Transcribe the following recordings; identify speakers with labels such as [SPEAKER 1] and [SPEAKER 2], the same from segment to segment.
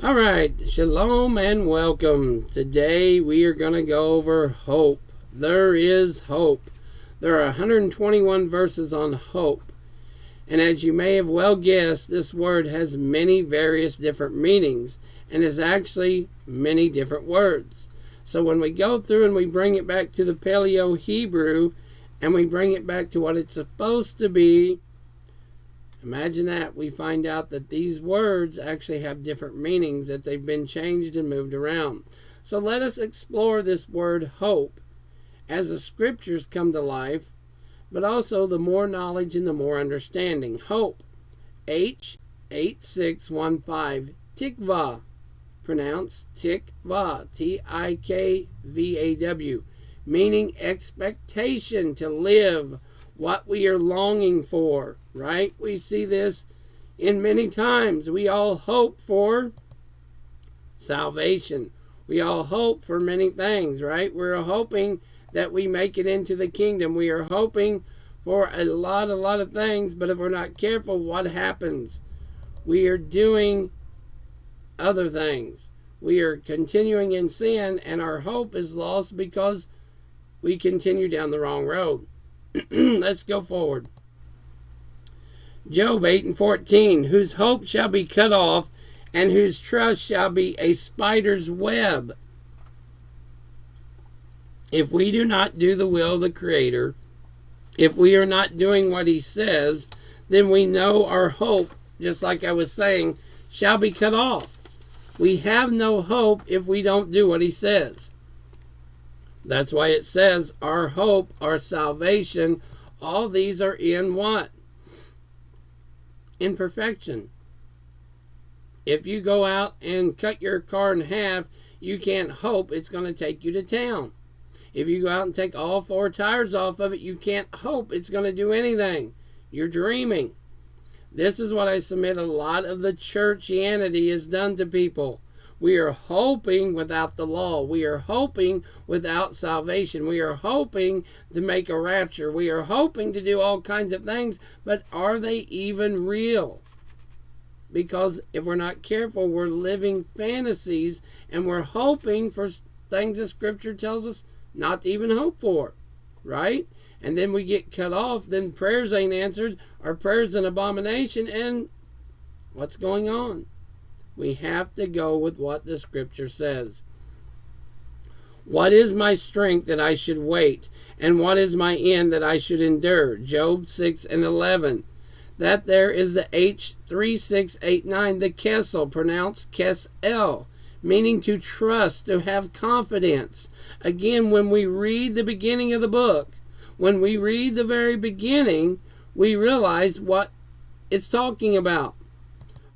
[SPEAKER 1] All right, shalom and welcome. Today we are going to go over hope. There is hope. There are 121 verses on hope. And as you may have well guessed, this word has many various different meanings and is actually many different words. So when we go through and we bring it back to the Paleo Hebrew and we bring it back to what it's supposed to be, imagine that. We find out that these words actually have different meanings, that they've been changed and moved around. So let us explore this word hope as the scriptures come to life, but also the more knowledge and the more understanding. Hope, H8615, tikva, pronounced tikva, Tikvaw, meaning expectation, to live, what we are longing for, right? We see this in many times. We all hope for salvation. We all hope for many things, right? We're hoping that we make it into the kingdom. We are hoping for a lot of things, but if we're not careful, what happens? We are doing other things. We are continuing in sin, and our hope is lost because we continue down the wrong road. Let's go forward. Job 8:14, whose hope shall be cut off, and whose trust shall be a spider's web. If we do not do the will of the Creator, if we are not doing what He says, then we know our hope, just like I was saying, shall be cut off. We have no hope if we don't do what He says. That's why it says our hope, our salvation, all these are in what? In perfection. If you go out and cut your car in half, you can't hope it's going to take you to town. If you go out and take all 4 tires off of it, you can't hope it's going to do anything. You're dreaming. This is what I submit a lot of the churchianity has done to people. We are hoping without the law. We are hoping without salvation. We are hoping to make a rapture. We are hoping to do all kinds of things, but are they even real? Because if we're not careful, we're living fantasies and we're hoping for things that Scripture tells us not to even hope for, right? And then we get cut off, then prayers ain't answered, our prayers an abomination, and what's going on? We have to go with what the Scripture says. What is my strength that I should wait? And what is my end that I should endure? Job 6:11. That there is the H3689, the Kesel, pronounced Kesel, meaning to trust, to have confidence. Again, when we read the beginning of the book, when we read the very beginning, we realize what it's talking about.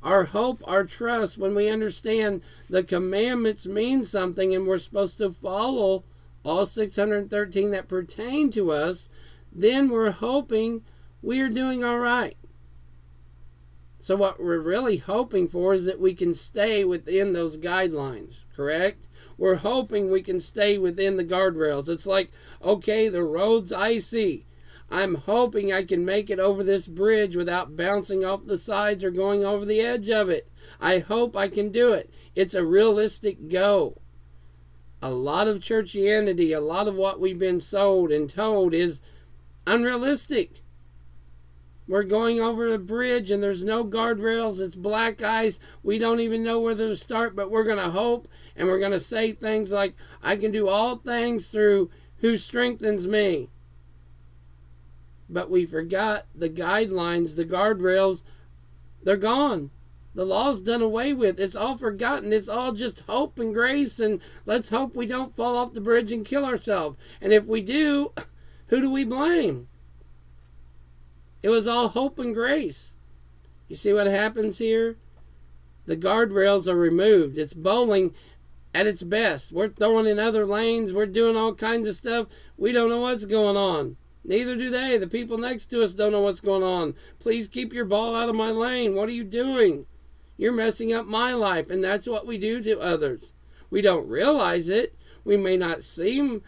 [SPEAKER 1] Our hope, our trust, when we understand the commandments mean something and we're supposed to follow all 613 that pertain to us, then we're hoping we are doing all right. So what we're really hoping for is that we can stay within those guidelines, correct? We're hoping we can stay within the guardrails. It's like, okay, the road's icy. I'm hoping I can make it over this bridge without bouncing off the sides or going over the edge of it. I hope I can do it. It's a realistic go. A lot of churchianity, a lot of what we've been sold and told is unrealistic. We're going over a bridge and there's no guardrails. It's black ice. We don't even know where to start, but we're going to hope and we're going to say things like, I can do all things through who strengthens me. But we forgot the guidelines, the guardrails, they're gone. The law's done away with. It's all forgotten. It's all just hope and grace, and let's hope we don't fall off the bridge and kill ourselves. And if we do, who do we blame? It was all hope and grace. You see what happens here? The guardrails are removed. It's bowling at its best. We're throwing in other lanes. We're doing all kinds of stuff. We don't know what's going on. Neither do they. The people next to us don't know what's going on. Please keep your ball out of my lane. What are you doing? You're messing up my life. And that's what we do to others. We don't realize it. We may not seem,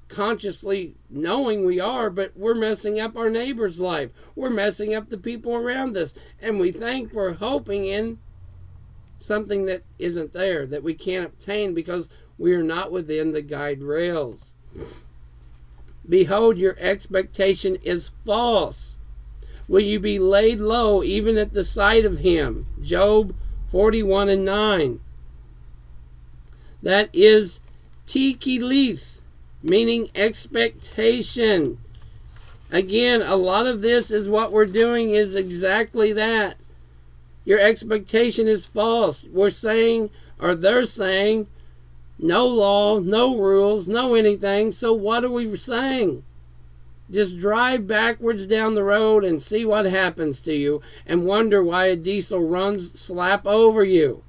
[SPEAKER 1] consciously knowing we are, but we're messing up our neighbor's life. We're messing up the people around us. And we think we're hoping in something that isn't there, that we can't obtain because we are not within the guide rails. Behold, your expectation is false. Will you be laid low even at the sight of him? Job 41:9. That is tikilith, meaning expectation. Again, a lot of this is what we're doing is exactly that. Your expectation is false. We're saying, or they're saying, no law, no rules, no anything. So what are we saying? Just drive backwards down the road and see what happens to you and wonder why a diesel runs slap over you.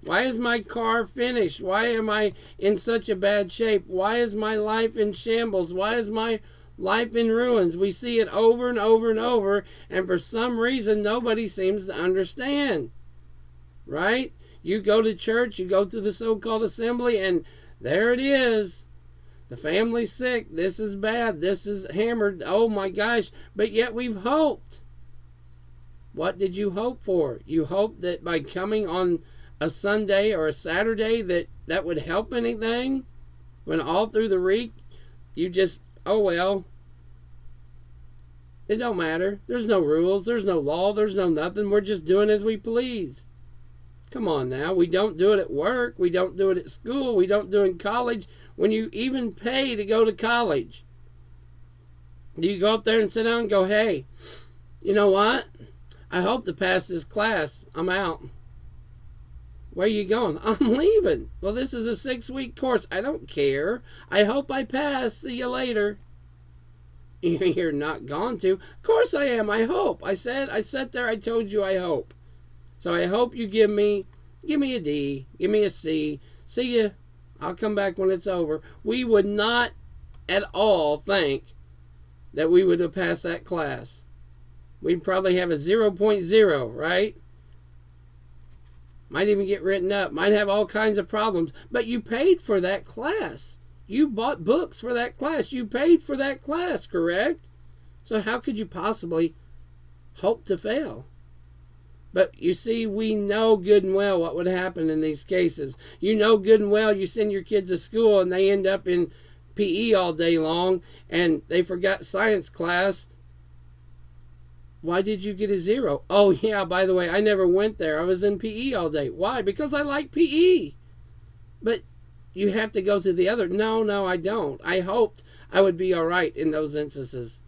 [SPEAKER 1] Why is my car finished? Why am I in such a bad shape? Why is my life in shambles? Why is my life in ruins? We see it over and over and over, and for some reason nobody seems to understand. Right? You go to church, you go to the so-called assembly, and there it is. The family's sick. This is bad. This is hammered. Oh my gosh. But yet we've hoped. What did you hope for? You hoped that by coming on a Sunday or a Saturday that would help anything? When all through the week you just, oh well, it don't matter. There's no rules. There's no law. There's no nothing. We're just doing as we please. Come on now. We don't do it at work. We don't do it at school. We don't do it in college. When you even pay to go to college, do you go up there and sit down and go, hey, you know what? I hope to pass this class. I'm out. Where are you going? I'm leaving. Well, this is a 6-week course. I don't care. I hope I pass. See you later. You're not going to. Of course I am. I hope. I sat there. I told you I hope. So I hope you give me a D. Give me a C. See ya. I'll come back when it's over. We would not at all think that we would have passed that class. We'd probably have a 0.0, right? Might even get written up. Might have all kinds of problems. But you paid for that class. You bought books for that class. You paid for that class, correct? So how could you possibly hope to fail? But you see, we know good and well what would happen in these cases. You know good and well you send your kids to school and they end up in PE all day long and they forgot science class. Why did you get a 0? Oh yeah, by the way, I never went there. I was in PE all day. Why? Because I like PE. But you have to go to the other. No, I don't. I hoped I would be all right in those instances.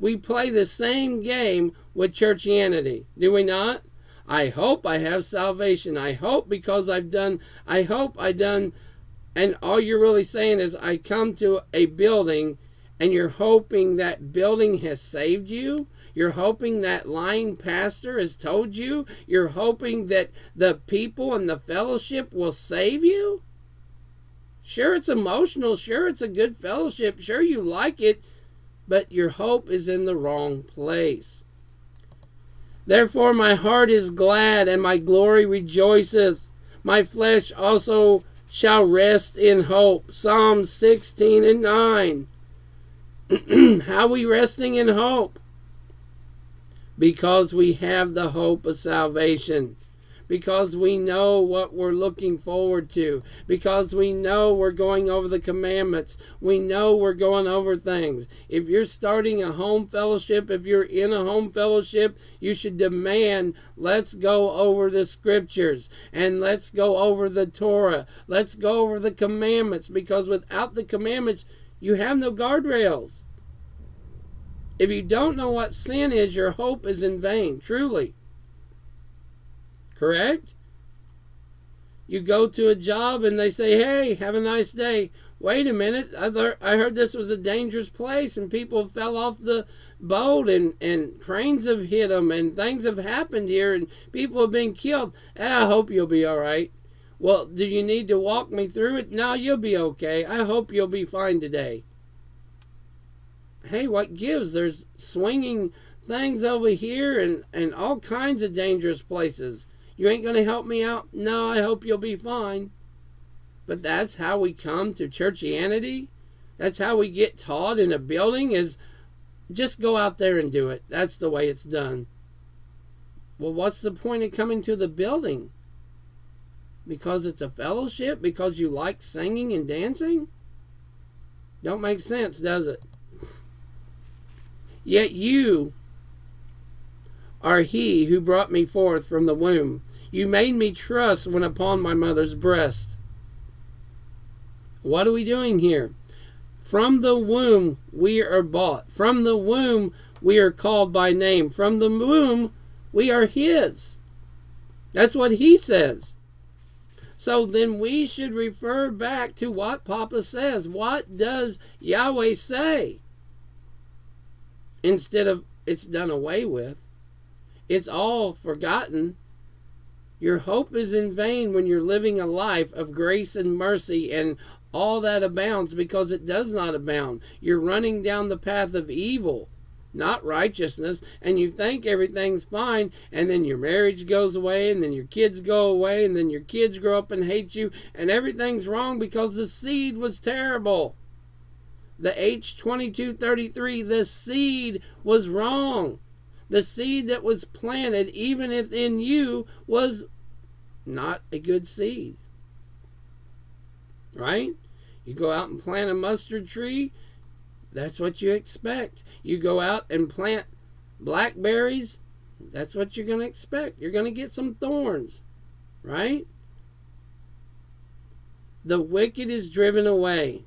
[SPEAKER 1] We play the same game with churchianity, do we not? I hope I have salvation. I hope because I've done, and all you're really saying is I come to a building and you're hoping that building has saved you. You're hoping that lying pastor has told you. You're hoping that the people and the fellowship will save you. Sure, it's emotional. Sure, it's a good fellowship. Sure, you like it. But your hope is in the wrong place. Therefore my heart is glad, and my glory rejoiceth. My flesh also shall rest in hope. Psalm 16:9. How are we resting in hope? Because we have the hope of salvation. Because we know what we're looking forward to. Because we know we're going over the commandments. We know we're going over things. If you're starting a home fellowship, if you're in a home fellowship, you should demand, let's go over the scriptures. And let's go over the Torah. Let's go over the commandments. Because without the commandments, you have no guardrails. If you don't know what sin is, your hope is in vain, truly. Correct? You go to a job and they say, hey, have a nice day. Wait a minute, I heard this was a dangerous place and people fell off the boat and trains have hit them and things have happened here and people have been killed. I hope you'll be all right. Well, do you need to walk me through it? No, you'll be okay. I hope you'll be fine today. Hey, what gives? There's swinging things over here and all kinds of dangerous places. You ain't going to help me out? No, I hope you'll be fine. But that's how we come to churchianity. That's how we get taught in a building is just go out there and do it. That's the way it's done. Well, what's the point of coming to the building? Because it's a fellowship? Because you like singing and dancing? Don't make sense, does it? Yet you are he who brought me forth from the womb. You made me trust when upon my mother's breast. What are we doing here? From the womb we are bought. From the womb we are called by name. From the womb we are his. That's what he says. So then we should refer back to what Papa says. What does Yahweh say? Instead of it's done away with. It's all forgotten. Your hope is in vain when you're living a life of grace and mercy and all that abounds, because it does not abound. You're running down the path of evil, not righteousness, and you think everything's fine, and then your marriage goes away, and then your kids go away, and then your kids grow up and hate you, and everything's wrong because the seed was terrible. The H2233, the seed was wrong. The seed that was planted, even if in you, was not a good seed. Right? You go out and plant a mustard tree, that's what you expect. You go out and plant blackberries, that's what you're going to expect. You're going to get some thorns. Right? The wicked is driven away.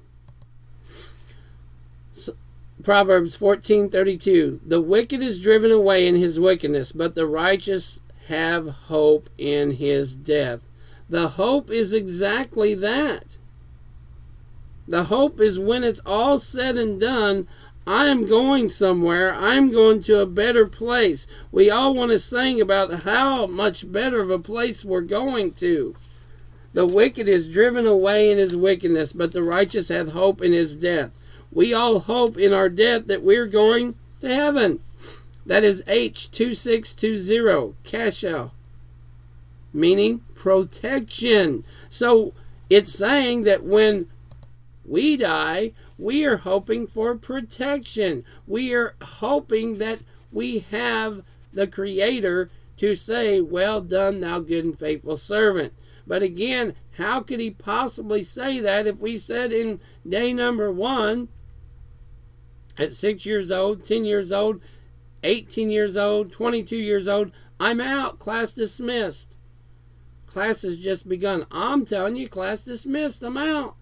[SPEAKER 1] Proverbs 14:32. The wicked is driven away in his wickedness, but the righteous have hope in his death. The hope is exactly that. The hope is when it's all said and done, I am going somewhere. I'm going to a better place. We all want to sing about how much better of a place we're going to. The wicked is driven away in his wickedness, but the righteous hath hope in his death. We all hope in our death that we're going to heaven. That is H2620, Kasha, meaning protection. So it's saying that when we die, we are hoping for protection. We are hoping that we have the Creator to say, well done, thou good and faithful servant. But again, how could he possibly say that if we said in day number 1, at 6 years old, 10 years old, 18 years old, 22 years old, I'm out, class dismissed. Class has just begun. I'm telling you, class dismissed, I'm out.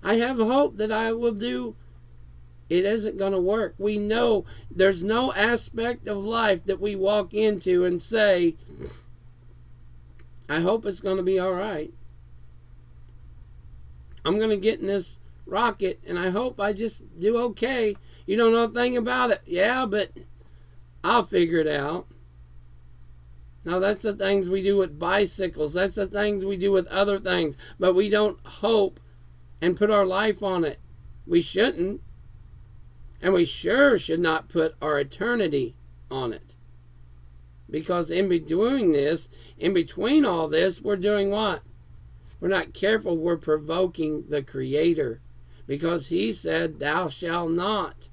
[SPEAKER 1] I have hope that I will do. It isn't going to work. We know there's no aspect of life that we walk into and say, I hope it's going to be all right. I'm going to get in this rocket and I hope I just do okay. You don't know a thing about it. Yeah, but I'll figure it out. Now that's the things we do with bicycles. That's the things we do with other things. But we don't hope and put our life on it. We shouldn't. And we sure should not put our eternity on it. Because in doing this, in between all this, we're doing what? We're not careful. We're provoking the Creator. Because he said, thou shalt not.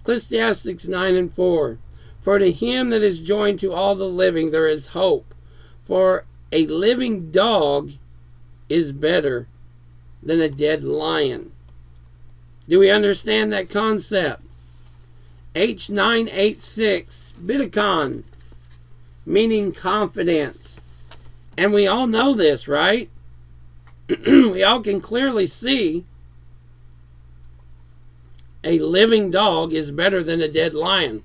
[SPEAKER 1] Ecclesiastes 9:4. For to him that is joined to all the living there is hope. For a living dog is better than a dead lion. Do we understand that concept? H986, Bidakon, meaning confidence. And we all know this, right? We all can clearly see a living dog is better than a dead lion.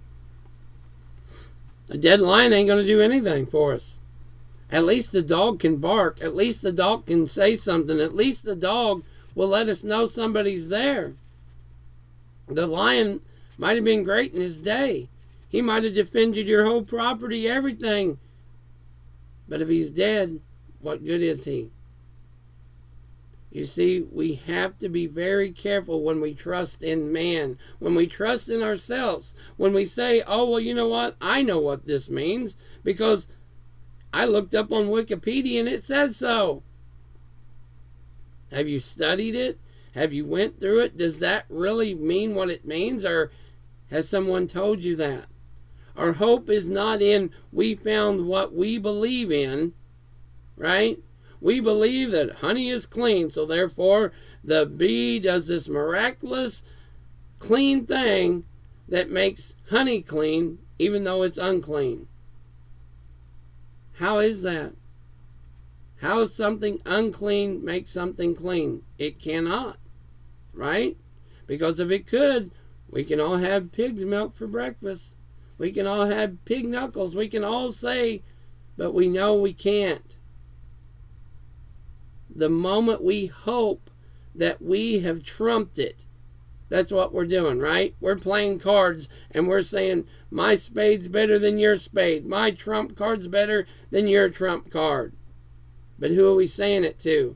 [SPEAKER 1] A dead lion ain't going to do anything for us. At least the dog can bark. At least the dog can say something. At least the dog will let us know somebody's there. The lion might have been great in his day. He might have defended your whole property, everything. But if he's dead, what good is he? You see, we have to be very careful when we trust in man, when we trust in ourselves, when we say, oh, well, you know what? I know what this means because I looked up on Wikipedia and it says so. Have you studied it? Have you went through it? Does that really mean what it means, or has someone told you that? Our hope is not in we found what we believe in, right? We believe that honey is clean, so therefore the bee does this miraculous clean thing that makes honey clean, even though it's unclean. How is that? How does something unclean make something clean? It cannot, right? Because if it could, we can all have pig's milk for breakfast. We can all have pig knuckles. We can all say, but we know we can't. The moment we hope that we have trumped it, that's what we're doing, right? We're playing cards and we're saying, my spade's better than your spade. My trump card's better than your trump card. But who are we saying it to?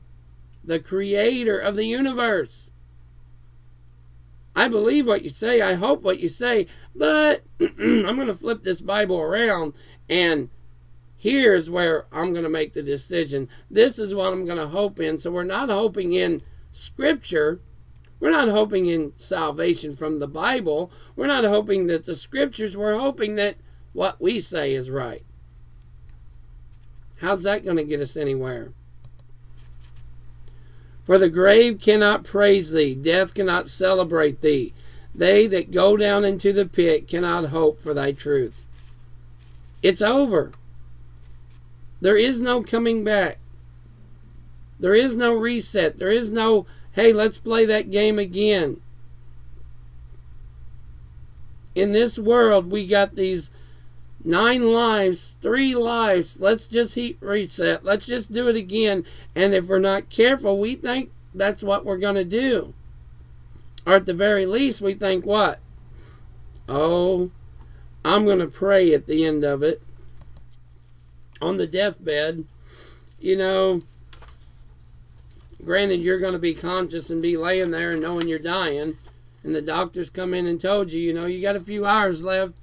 [SPEAKER 1] The creator of the universe. I believe what you say. I hope what you say. But I'm going to flip this Bible around, and here's where I'm going to make the decision. This is what I'm going to hope in. So we're not hoping in Scripture. We're not hoping in salvation from the Bible. We're not hoping that the Scriptures. We're hoping that what we say is right. How's that going to get us anywhere? For the grave cannot praise thee, death cannot celebrate thee. They that go down into the pit cannot hope for thy truth. It's over. There is no coming back. There is no reset. There is no, hey, let's play that game again. In this world, we got these 9 lives, 3 lives. Let's just reset. Let's just do it again. And if we're not careful, we think that's what we're going to do. Or at the very least, we think what? Oh, I'm going to pray at the end of it. On the deathbed, you know, granted, you're going to be conscious and be laying there and knowing you're dying. And the doctors come in and told you, you know, you got a few hours left.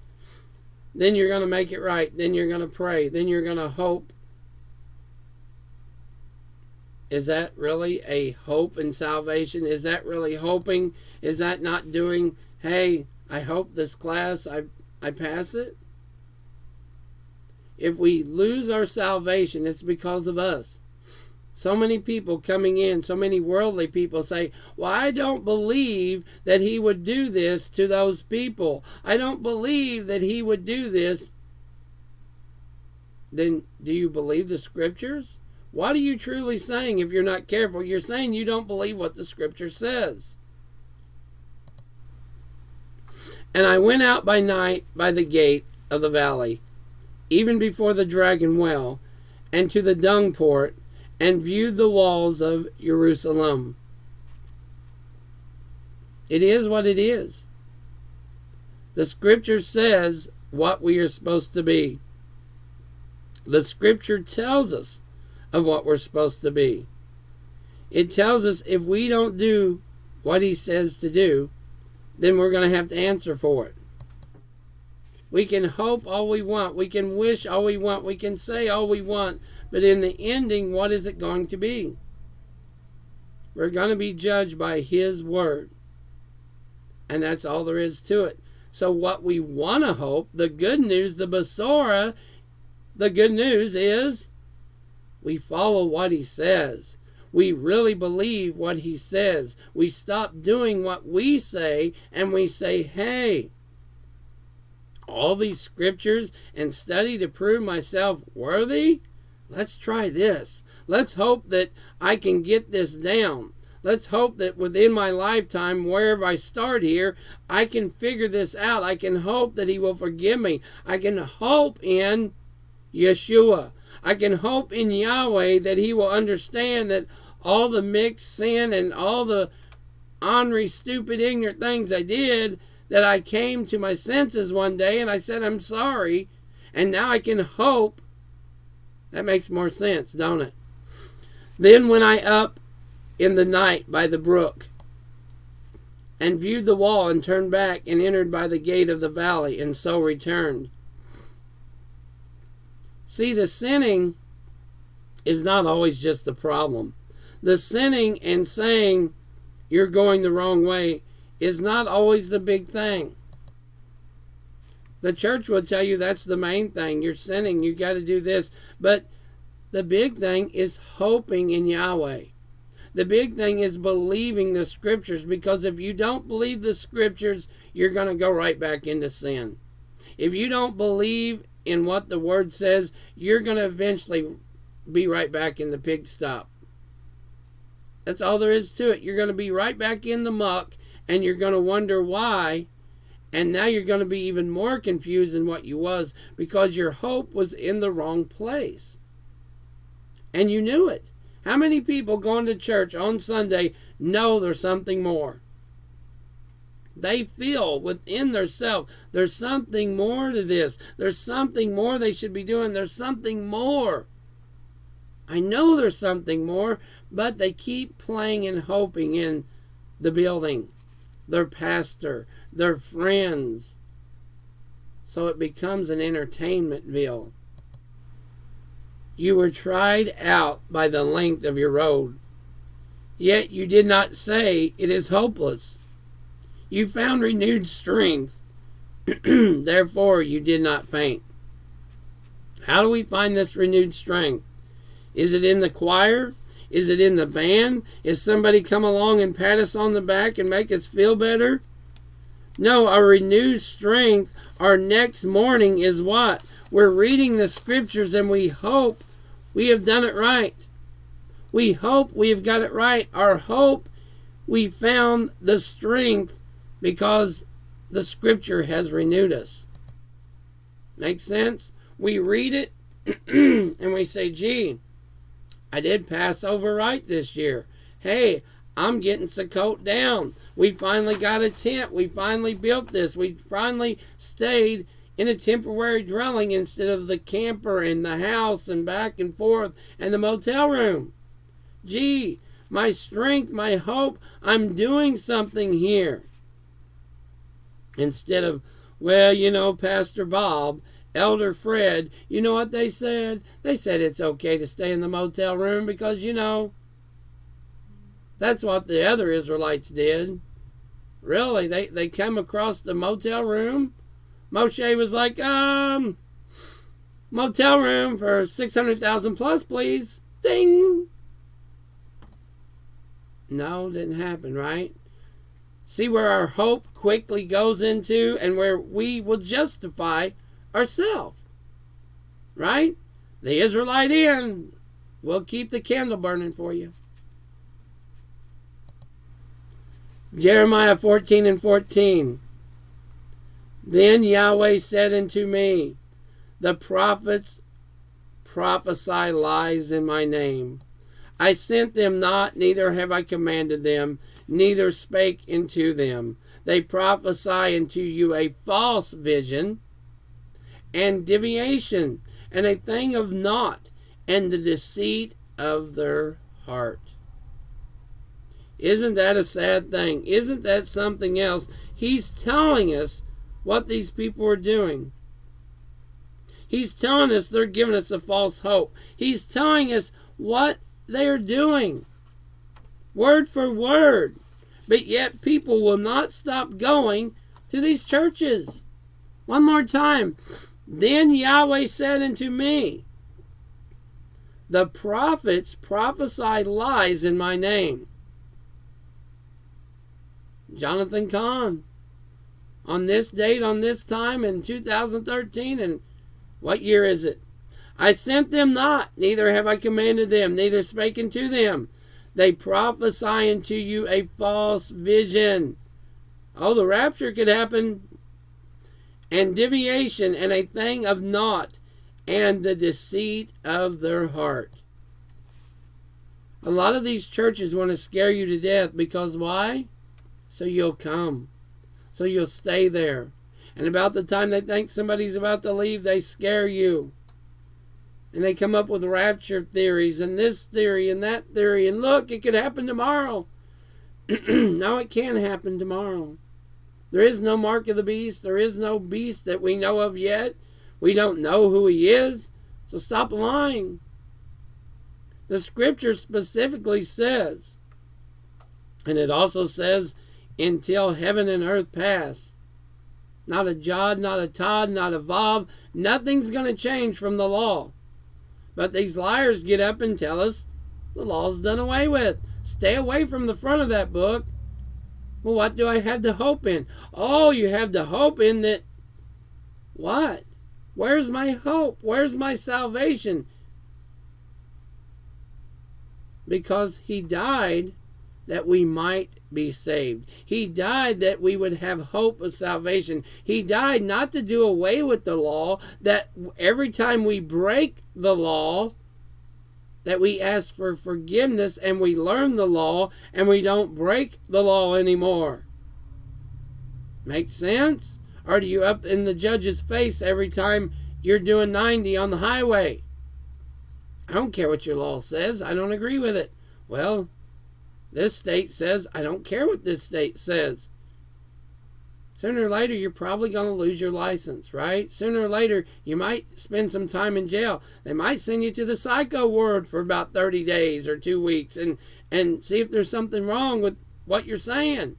[SPEAKER 1] Then you're going to make it right. Then you're going to pray. Then you're going to hope. Is that really a hope in salvation? Is that really hoping? Is that not doing, hey, I hope this class, I pass it? If we lose our salvation, it's because of us. So many people coming in, so many worldly people say, well, I don't believe that he would do this to those people. I don't believe that he would do this. Then do you believe the Scriptures? What are you truly saying if you're not careful? You're saying you don't believe what the Scripture says. And I went out by night by the gate of the valley, even before the dragon well, and to the dung port, and viewed the walls of Jerusalem. It is what it is. The Scripture says what we are supposed to be. The Scripture tells us of what we're supposed to be. It tells us if we don't do what he says to do, then we're going to have to answer for it. We can hope all we want. We can wish all we want. We can say all we want. But in the ending, what is it going to be? We're going to be judged by his word. And that's all there is to it. So what we want to hope, the good news, the Basora, the good news is we follow what he says. We really believe what he says. We stop doing what we say and we say, hey, all these scriptures and study to prove myself worthy? Let's try this. Let's hope that I can get this down. Let's hope that within my lifetime, wherever I start here, I can figure this out. I can hope that he will forgive me. I can hope in Yeshua. I can hope in Yahweh that he will understand that all the mixed sin and all the ornery, stupid, ignorant things I did, that I came to my senses one day and I said, I'm sorry. And now I can hope. That makes more sense, don't it? Then went I up in the night by the brook, and viewed the wall, and turned back, and entered by the gate of the valley, and so returned. See, the sinning is not always just the problem. The sinning and saying you're going the wrong way is not always the big thing. The church will tell you that's the main thing. You're sinning. You got to do this. But the big thing is hoping in Yahweh. The big thing is believing the scriptures, because if you don't believe the scriptures, you're going to go right back into sin. If you don't believe in what the word says, you're going to eventually be right back in the pigsty. That's all there is to it. You're going to be right back in the muck, and you're going to wonder why. And now you're going to be even more confused than what you was, because your hope was in the wrong place. And you knew it. How many people going to church on Sunday know there's something more? They feel within themselves there's something more to this. There's something more they should be doing. There's something more. I know there's something more, but they keep playing and hoping in the building, their pastor, their friends. So it becomes an entertainmentville. You were tried out by the length of your road, yet you did not say it is hopeless. You found renewed strength, therefore you did not faint. How do we find this renewed strength? Is it in the choir? Is it in the band? Is somebody come along and pat us on the back and make us feel better? No, our renewed strength, our next morning is what? We're reading the scriptures and we hope we have done it right. We hope we have got it right. Our hope, we found the strength because the scripture has renewed us. Make sense? We read it and we say, gee, I did Passover right this year. Hey, I'm getting Sukkot down. We finally got a tent. We finally built this. We finally stayed in a temporary dwelling instead of the camper and the house and back and forth and the motel room. Gee, my strength, my hope, I'm doing something here. Instead of, well, you know, Pastor Bob, Elder Fred, you know what they said? They said it's okay to stay in the motel room because, you know, that's what the other Israelites did. Really, they came across the motel room. Moshe was like, motel room for 600,000 plus, please. Ding. No, didn't happen, right? See where our hope quickly goes into and where we will justify ourselves, right? The Israelite Inn will keep the candle burning for you. Jeremiah 14:14. Then Yahweh said unto me, the prophets prophesy lies in my name. I sent them not, neither have I commanded them, neither spake unto them. They prophesy unto you a false vision and deviation, and a thing of naught, and the deceit of their heart. Isn't that a sad thing? Isn't that something else? He's telling us what these people are doing. He's telling us they're giving us a false hope. He's telling us what they're doing, word for word. But yet people will not stop going to these churches. One more time. Then Yahweh said unto me, the prophets prophesy lies in my name. Jonathan Kahn, on this date, on this time in 2013, and what year is it? I sent them not, neither have I commanded them, neither spake unto them. They prophesy unto you a false vision. Oh, the rapture could happen. And deviation, and a thing of naught, and the deceit of their heart. A lot of these churches want to scare you to death because why? So you'll come. So you'll stay there. And about the time they think somebody's about to leave, they scare you. And they come up with rapture theories and this theory and that theory. And look, it could happen tomorrow. No, it can't happen tomorrow. There is no mark of the beast. There is no beast that we know of yet. We don't know who he is. So stop lying. The scripture specifically says, and it also says, until heaven and earth pass. Not a jot, not a tod, not a vav. Nothing's going to change from the law. But these liars get up and tell us the law's done away with. Stay away from the front of that book. Well, what do I have to hope in? Oh, you have to hope in that. What? Where's my hope? Where's my salvation? Because he died that we might be saved. He died that we would have hope of salvation. He died not to do away with the law, that every time we break the law, that we ask for forgiveness and we learn the law and we don't break the law anymore. Make sense? Or do you up in the judge's face every time you're doing 90 on the highway? I don't care what your law says. I don't agree with it. Well, this state says, I don't care what this state says. Sooner or later, you're probably going to lose your license, right? Sooner or later, you might spend some time in jail. They might send you to the psycho ward for about 30 days or 2 weeks and see if there's something wrong with what you're saying.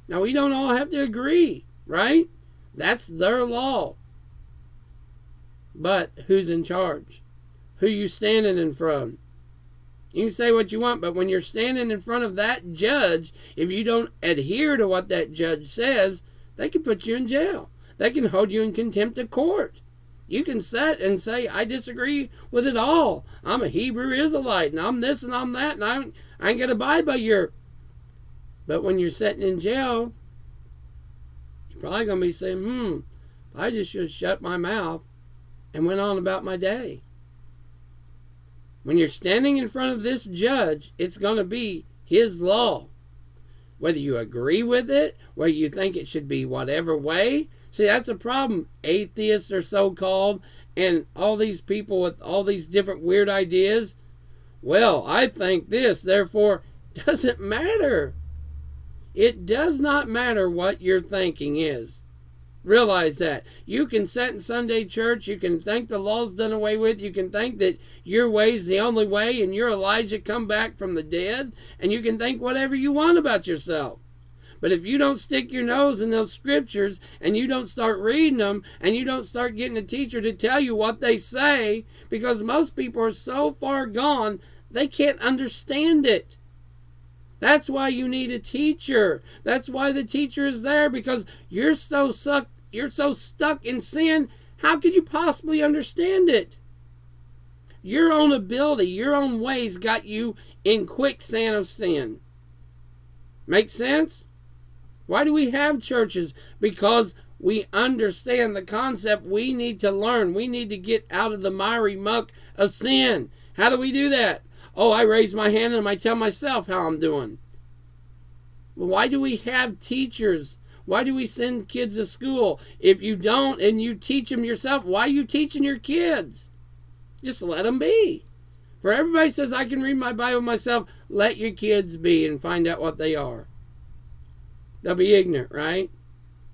[SPEAKER 1] Now, we don't all have to agree, right? That's their law. But who's in charge? Who you standing in front? You can say what you want, but when you're standing in front of that judge, if you don't adhere to what that judge says, they can put you in jail. They can hold you in contempt of court. You can sit and say, I disagree with it all. I'm a Hebrew Israelite, and I'm this and I'm that, and I ain't going to abide by your... But when you're sitting in jail, you're probably going to be saying, I just should shut my mouth and went on about my day. When you're standing in front of this judge, it's going to be his law. Whether you agree with it, whether you think it should be whatever way. See, that's a problem. Atheists are so-called, and all these people with all these different weird ideas. Well, I think this, therefore, doesn't matter. It does not matter what your thinking is. Realize that. You can sit in Sunday church, you can think the law's done away with, you can think that your way's the only way and you're Elijah come back from the dead, and you can think whatever you want about yourself. But if you don't stick your nose in those scriptures and you don't start reading them and you don't start getting a teacher to tell you what they say, because most people are so far gone, they can't understand it. That's why you need a teacher. That's why the teacher is there, because you're so stuck in sin. How could you possibly understand it? Your own ability, your own ways got you in quicksand of sin. Make sense? Why do we have churches? Because we understand the concept. We need to learn. We need to get out of the miry muck of sin. How do we do that? Oh, I raise my hand and I tell myself how I'm doing. Well, why do we have teachers? Why do we send kids to school? If you don't and you teach them yourself, why are you teaching your kids? Just let them be. For everybody says, I can read my Bible myself, let your kids be and find out what they are. They'll be ignorant, right?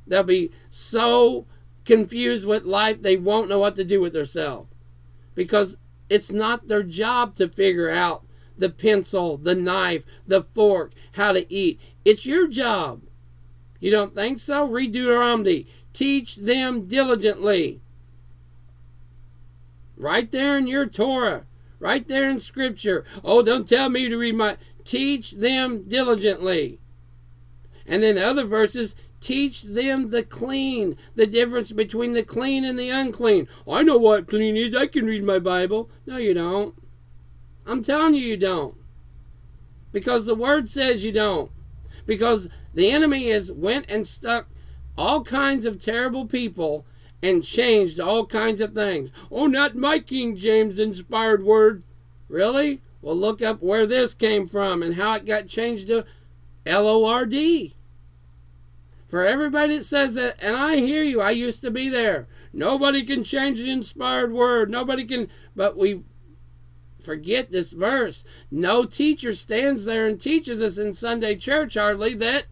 [SPEAKER 1] They'll be so confused with life, they won't know what to do with themselves. Because it's not their job to figure out the pencil, the knife, the fork, how to eat. It's your job. You don't think so? Read Deuteronomy. Teach them diligently. Right there in your Torah. Right there in Scripture. Oh, don't tell me to read my... Teach them diligently. And then the other verses, teach them the clean. The difference between the clean and the unclean. I know what clean is. I can read my Bible. No, you don't. I'm telling you, you don't. Because the Word says you don't. Because the enemy has went and stuck all kinds of terrible people and changed all kinds of things. Oh, not my King James inspired word. Really? Well, look up where this came from and how it got changed to L-O-R-D. For everybody that says that, and I hear you, I used to be there. Nobody can change the inspired word. Nobody can, but we forget this verse. No teacher stands there and teaches us in Sunday church hardly that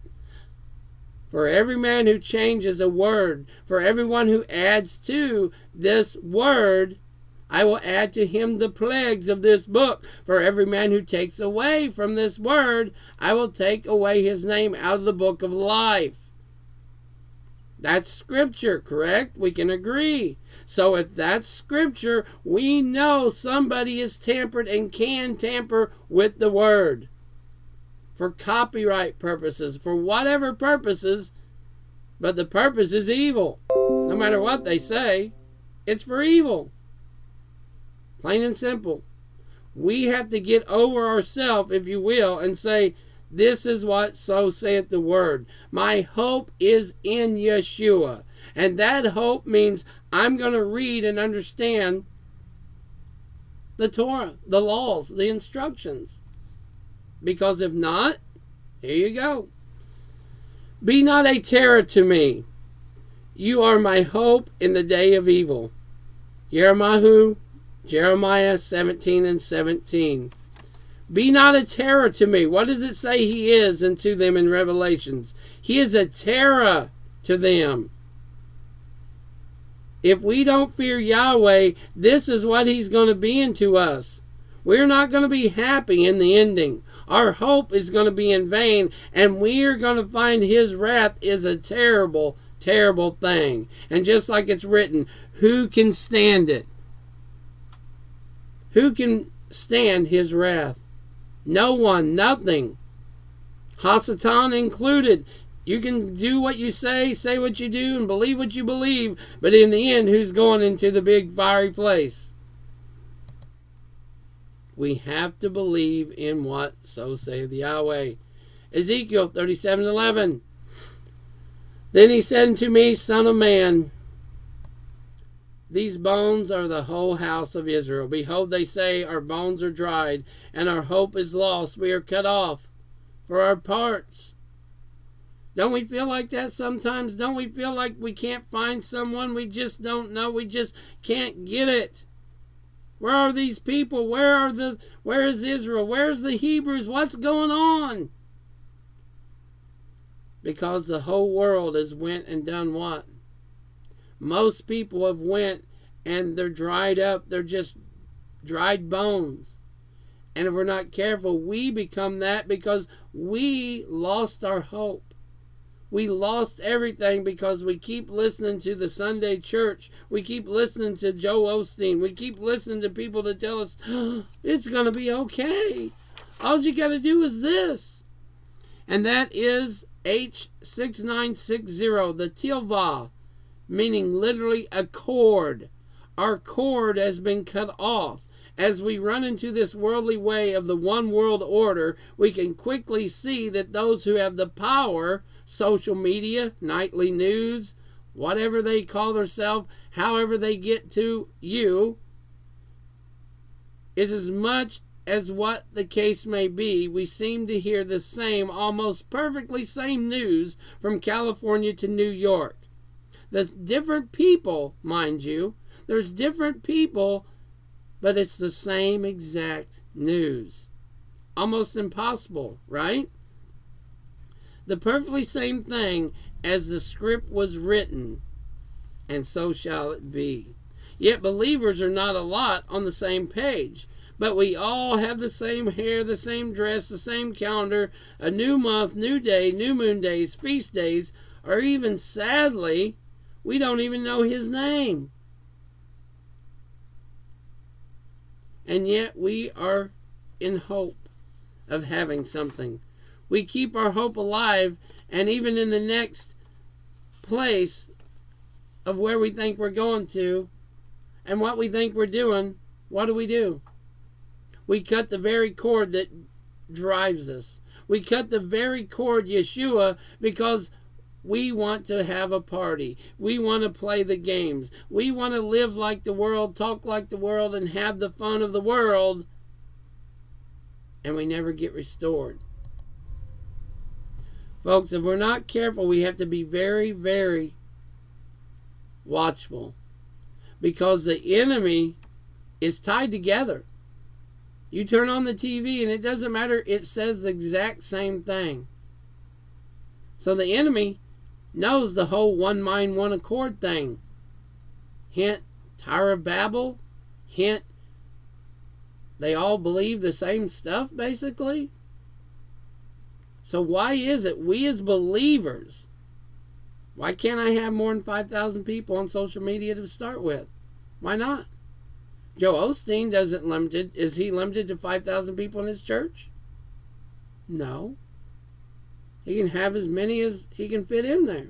[SPEAKER 1] for every man who changes a word, for everyone who adds to this word, I will add to him the plagues of this book. For every man who takes away from this word, I will take away his name out of the book of life. That's scripture, correct? We can agree. So if that's scripture, we know somebody is tampered and can tamper with the word. For copyright purposes, for whatever purposes, but the purpose is evil. No matter what they say, it's for evil. Plain and simple. We have to get over ourselves, if you will, and say, this is what so saith the word. My hope is in Yeshua. And that hope means I'm going to read and understand the Torah, the laws, the instructions. Because if not, here you go. Be not a terror to me. You are my hope in the day of evil. Jeremiah 17:17. Be not a terror to me. What does it say he is unto them in Revelations? He is a terror to them. If we don't fear Yahweh, this is what he's going to be unto us. We're not going to be happy in the ending. Our hope is going to be in vain, and we are going to find his wrath is a terrible, terrible thing. And just like it's written, who can stand it? Who can stand his wrath? No one, nothing. Hasatan included. You can do what you say what you do, and believe what you believe, but in the end, who's going into the big fiery place? We have to believe in what so saith Yahweh. Ezekiel 37:11. Then he said unto me, Son of man, these bones are the whole house of Israel. Behold, they say, our bones are dried, and our hope is lost. We are cut off for our parts. Don't we feel like that sometimes? Don't we feel like we can't find someone? We just don't know. We just can't get it. Where are these people? Where is Israel? Where's the Hebrews? What's going on? Because the whole world has went and done what? Most people have went and they're dried up. They're just dried bones. And if we're not careful, we become that because we lost our hope. We lost everything because we keep listening to the Sunday church. We keep listening to Joe Osteen. We keep listening to people that tell us, it's going to be okay. All you got to do is this. And that is H6960, the Tilvah, meaning literally a cord. Our cord has been cut off. As we run into this worldly way of the one world order, we can quickly see that those who have the power, social media, nightly news, whatever they call themselves, however they get to you, is as much as what the case may be, we seem to hear the same, almost perfectly same news from California to New York. There's different people, mind you. There's different people, but it's the same exact news. Almost impossible, right? The perfectly same thing as the script was written, and so shall it be. Yet believers are not a lot on the same page, but we all have the same hair, the same dress, the same calendar, a new month, new day, new moon days, feast days, or even, sadly, we don't even know his name. And yet we are in hope of having something. We keep our hope alive, and even in the next place of where we think we're going to and what we think we're doing, what do? We cut the very cord that drives us. We cut the very cord, Yeshua, because we want to have a party. We want to play the games. We want to live like the world, talk like the world, and have the fun of the world. And we never get restored. Folks, if we're not careful, we have to be very, very watchful. Because the enemy is tied together. You turn on the TV and it doesn't matter, it says the exact same thing. So the enemy knows the whole one mind, one accord thing. Hint, Tower of Babel. Hint, they all believe the same stuff, basically. So why is it we as believers, Why can't I have more than 5,000 people on social media to start with? Why not? Joe Osteen doesn't limited. Is he limited to 5,000 people in his church? No. He can have as many as he can fit in there.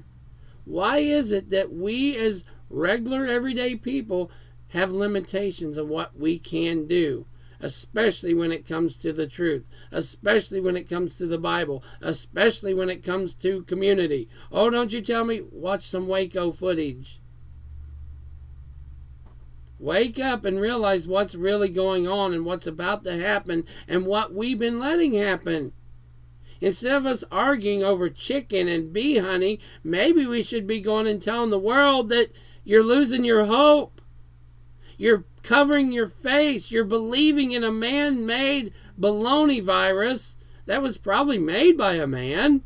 [SPEAKER 1] Why is it that we as regular everyday people have limitations of what we can do? Especially when it comes to the truth, especially when it comes to the Bible, especially when it comes to community. Oh, don't you tell me, watch some Waco footage. Wake up and realize what's really going on and what's about to happen and what we've been letting happen. Instead of us arguing over chicken and bee honey, maybe we should be going and telling the world that you're losing your hope. You're covering your face. You're believing in a man-made baloney virus that was probably made by a man.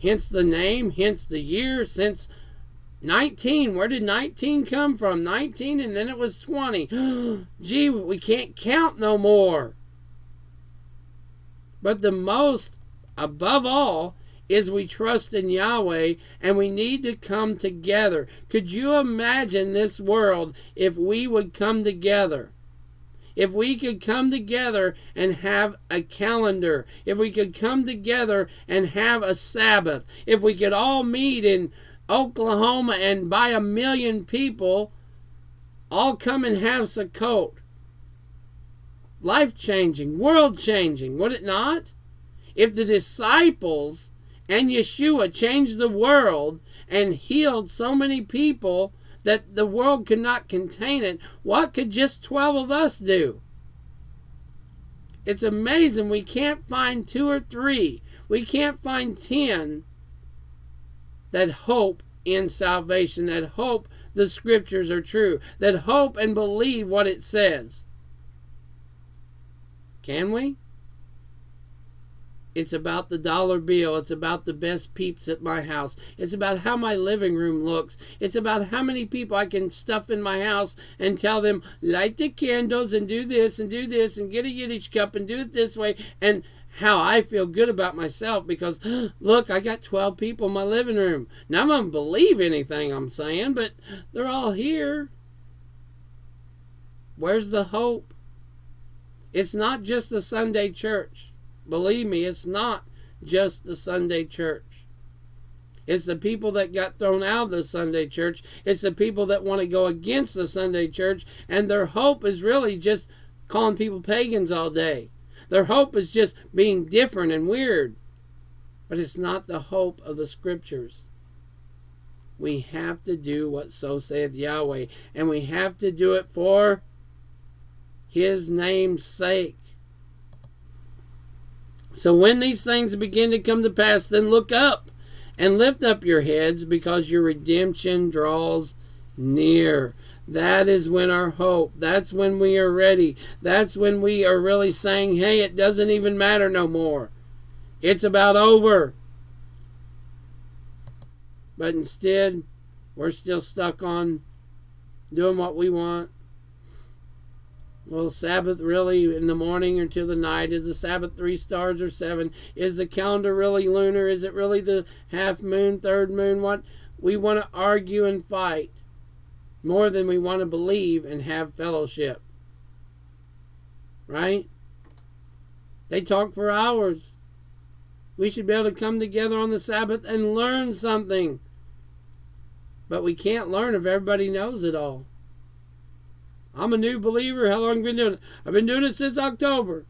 [SPEAKER 1] Hence the name, hence the year, since 19. Where did 19 come from? 19 and then it was 20. Gee, we can't count no more. But the most, above all, is we trust in Yahweh, and we need to come together. Could you imagine this world if we would come together? If we could come together and have a calendar, if we could come together and have a Sabbath, if we could all meet in Oklahoma and by 1 million people all come and have Sukkot. Life-changing, world-changing, would it not? If the disciples and Yeshua changed the world and healed so many people that the world could not contain it, what could just 12 of us do? It's amazing we can't find 2 or 3. We can't find 10 that hope in salvation, that hope the scriptures are true, that hope and believe what it says. Can we? It's about the dollar bill. It's about the best peeps at my house. It's about how my living room looks. It's about how many people I can stuff in my house and tell them, light the candles and do this and get a Yiddish cup and do it this way. And how I feel good about myself because, look, I got 12 people in my living room. None of them believe anything I'm saying, but they're all here. Where's the hope? It's not just the Sunday church. Believe me, it's not just the Sunday church. It's the people that got thrown out of the Sunday church. It's the people that want to go against the Sunday church, and their hope is really just calling people pagans all day. Their hope is just being different and weird. But it's not the hope of the scriptures. We have to do what so saith Yahweh, and we have to do it for His name's sake. So when these things begin to come to pass, then look up and lift up your heads, because your redemption draws near. That is when our hope, that's when we are ready. That's when we are really saying, hey, it doesn't even matter no more. It's about over. But instead, we're still stuck on doing what we want. Well, Sabbath really in the morning or till the night? Is the Sabbath 3 stars or 7? Is the calendar really lunar? Is it really the half moon, third moon? What? We want to argue and fight more than we want to believe and have fellowship. Right? They talk for hours. We should be able to come together on the Sabbath and learn something. But we can't learn if everybody knows it all. I'm a new believer. How long have you been doing it? I've been doing it since October.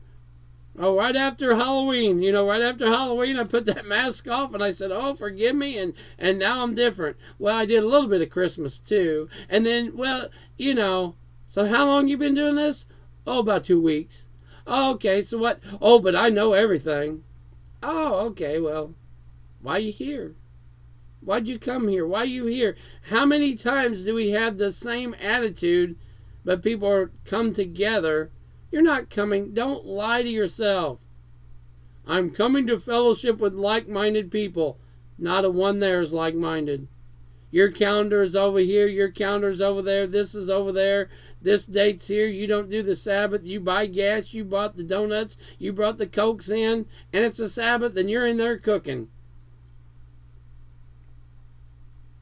[SPEAKER 1] Oh, right after Halloween. Right after Halloween, I put that mask off and I said, oh, forgive me. And now I'm different. Well, I did a little bit of Christmas too. And then, so how long you been doing this? Oh, about 2 weeks. Oh, okay, so what? Oh, but I know everything. Oh, okay, well, why are you here? Why'd you come here? Why are you here? How many times do we have the same attitude, but people come together? You're not coming. Don't lie to yourself. I'm coming to fellowship with like-minded people. Not a one there is like-minded. Your calendar is over here. Your calendar is over there. This is over there. This date's here. You don't do the Sabbath. You buy gas. You bought the donuts. You brought the Cokes in. And it's a Sabbath and you're in there cooking.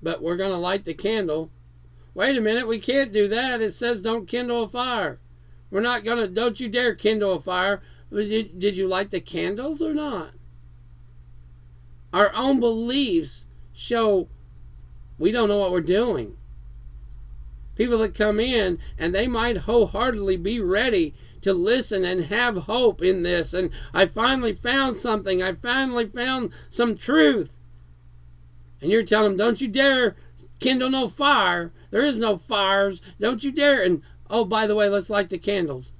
[SPEAKER 1] but we're going to light the candle. Wait a minute, we can't do that. It says don't kindle a fire. We're not going to, don't you dare kindle a fire. Did you light the candles or not? Our own beliefs show we don't know what we're doing. People that come in and they might wholeheartedly be ready to listen and have hope in this. And I finally found something. I finally found some truth. And you're telling them, don't you dare kindle no fire. There is no fires. Don't you dare. And, oh, by the way, let's light the candles.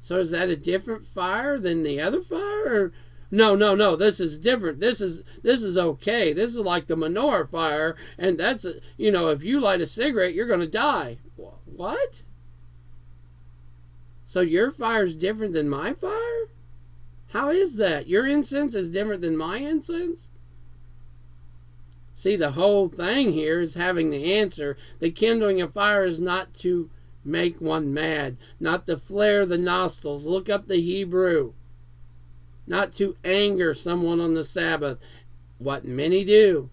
[SPEAKER 1] So is that a different fire than the other fire? Or, no, this is different. This is okay. This is like the menorah fire. And that's, if you light a cigarette, you're going to die. What? So your fire is different than my fire? How is that? Your incense is different than my incense? See, the whole thing here is having the answer. The kindling of fire is not to make one mad, not to flare the nostrils. Look up the Hebrew. Not to anger someone on the Sabbath. What many do.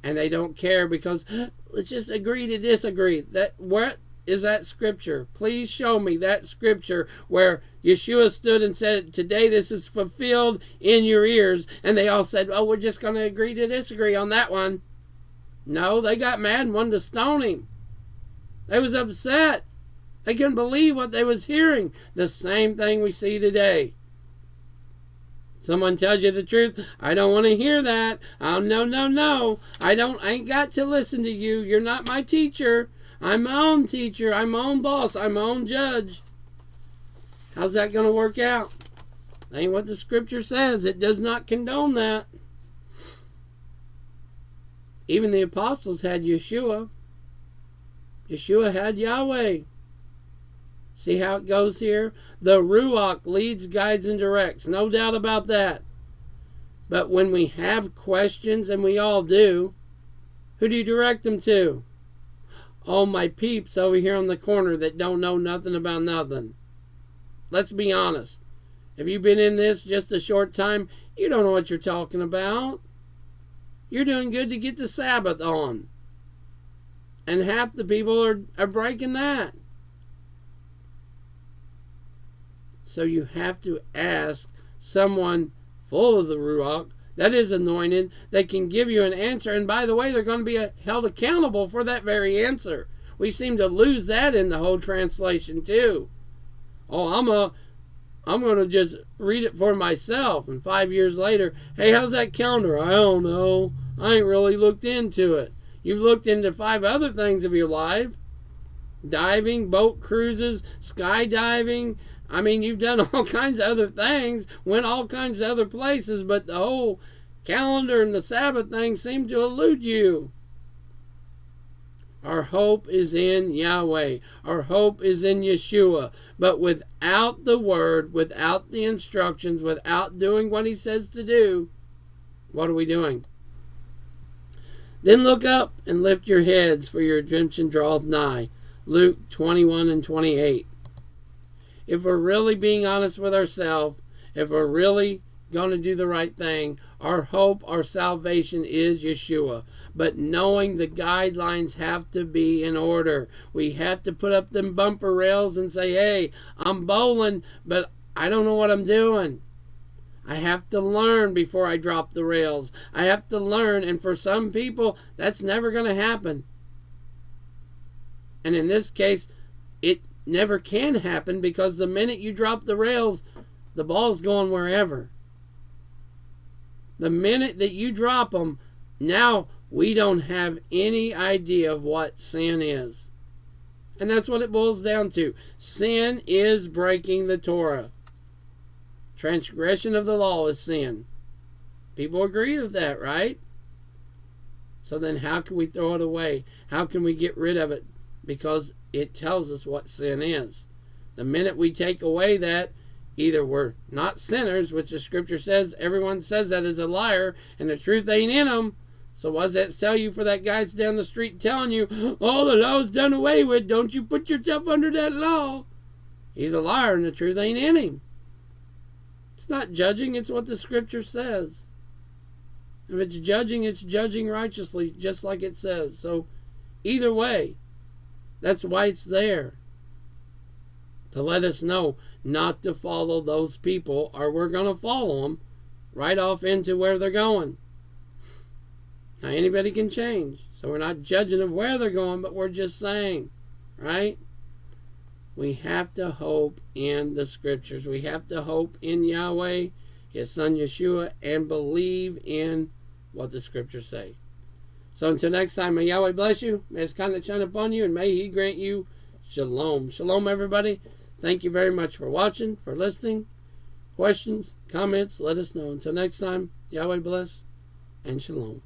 [SPEAKER 1] And they don't care because let's just agree to disagree. Where is that scripture? Please show me that scripture where Yeshua stood and said, today this is fulfilled in your ears. And they all said, oh, we're just going to agree to disagree on that one. No, they got mad and wanted to stone him. They was upset. They couldn't believe what they was hearing. The same thing we see today. Someone tells you the truth. I don't want to hear that. Oh, no. I ain't got to listen to you. You're not my teacher. I'm my own teacher. I'm my own boss. I'm my own judge. How's that going to work out? That ain't what the scripture says. It does not condone that. Even the apostles had Yeshua. Yeshua had Yahweh. See how it goes here? The Ruach leads, guides, and directs. No doubt about that. But when we have questions, and we all do, who do you direct them to? Oh, my peeps over here on the corner that don't know nothing about nothing. Let's be honest. If you've been in this just a short time, you don't know what you're talking about. You're doing good to get the Sabbath on. And half the people are breaking that. So you have to ask someone full of the Ruach, that is anointed, that can give you an answer. And by the way, they're going to be held accountable for that very answer. We seem to lose that in the whole translation too. Oh, I'm going to just read it for myself. And 5 years later, hey, how's that calendar? I don't know. I ain't really looked into it. You've looked into 5 other things of your life. Diving, boat cruises, skydiving. I mean, you've done all kinds of other things, went all kinds of other places, but the whole calendar and the Sabbath thing seemed to elude you. Our hope is in Yahweh. Our hope is in Yeshua. But without the word, without the instructions, without doing what he says to do, what are we doing? Then look up and lift your heads, for your redemption draweth nigh. Luke 21 and 28. If we're really being honest with ourselves, if we're really going to do the right thing, our hope, our salvation is Yeshua. But knowing the guidelines have to be in order. We have to put up them bumper rails and say, hey, I'm bowling, but I don't know what I'm doing. I have to learn before I drop the rails. I have to learn, and for some people, that's never going to happen. And in this case, it never can happen, because the minute you drop the rails, the ball's going wherever. The minute that you drop them, now we don't have any idea of what sin is. And that's what it boils down to. Sin is breaking the Torah. Transgression of the law is sin. People agree with that, right? So then how can we throw it away? How can we get rid of it? Because it tells us what sin is. The minute we take away that, either we're not sinners, which the scripture says, everyone says that is a liar, and the truth ain't in them. So what does that tell you for that guy that's down the street telling you, oh, the law's done away with, don't you put yourself under that law? He's a liar and the truth ain't in him. It's not judging, it's what the scripture says. If it's judging righteously, just like it says. So either way, that's why it's there. To let us know not to follow those people, or we're going to follow them right off into where they're going. Now, anybody can change. So we're not judging of where they're going, but we're just saying, right? We have to hope in the scriptures. We have to hope in Yahweh, His Son Yeshua, and believe in what the scriptures say. So until next time, may Yahweh bless you, may His kindness shine upon you, and may He grant you shalom. Shalom, everybody. Thank you very much for watching, for listening. Questions, comments, let us know. Until next time, Yahweh bless, and shalom.